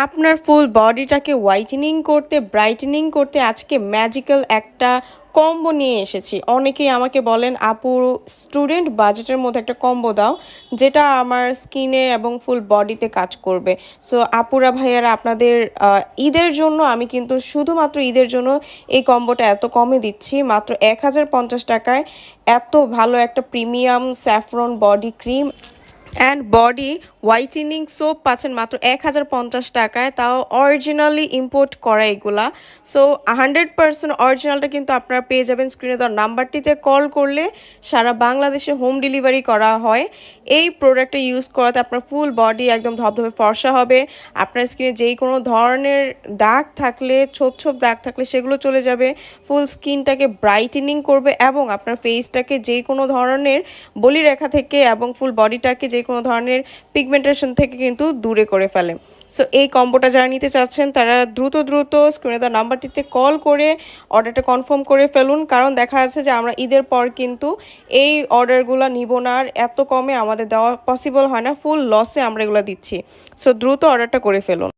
আপনার ফুল বডিটাকে হোয়াইটেনিং করতে, ব্রাইটেনিং করতে আজকে ম্যাজিক্যাল একটা কম্বো নিয়ে এসেছি। অনেকেই আমাকে বলেন, "আপু স্টুডেন্ট বাজেটের মধ্যে একটা কম্বো দাও, যেটা আমার স্কিনে এবং ফুল বডিতে কাজ করবে।" সো আপুরা, ভাইয়ারা আপনাদের ঈদের জন্য আমি কিন্তু শুধুমাত্র ঈদের জন্য এই কম্বোটা এত কমে দিচ্ছি। মাত্র ৳১,০৫০ এত ভালো একটা premium saffron body cream and body whitening soap পাচ্ছেন মাত্র ৳১,০৫০, তাও অরিজিনালি ইম্পোর্ট করা এগুলা। সো 100% অরিজিনালটা কিন্তু আপনারা পেয়ে যাবেন স্ক্রিনে দেওয়া নাম্বারটিতে কল করলে। সারা বাংলাদেশে হোম ডেলিভারি করা হয়। এই প্রোডাক্টটা ইউজ করাতে আপনার ফুল বডি একদম ধবধবে ফর্সা হবে। আপনার স্কিনে যেই কোনো ধরনের দাগ থাকলে, ছোপ ছোপ দাগ থাকলে সেগুলো চলে যাবে। ফুল স্কিনটাকে ব্রাইটেনিং করবে এবং আপনার ফেসটাকে যেই কোনো ধরনের বলিরেখা থেকে এবং ফুল বডিটাকে যে কোনো ধরনের পিগমেন্টেশন থেকে কিন্তু দূরে করে ফেলে। সো এই কম্বোটা যারা নিতে চাচ্ছেন তারা দ্রুত স্ক্রিনে দেওয়া নাম্বারটিতে কল করে অর্ডারটা কনফার্ম করে ফেলুন। কারণ দেখা যাচ্ছে যে আমরা ঈদের পর কিন্তু এই অর্ডারগুলো নিব না, আর এত কমে আমাদের দেওয়া পসিবল হয় না, ফুল লসে আমরা এগুলো দিচ্ছি। সো দ্রুত অর্ডারটা করে ফেলুন।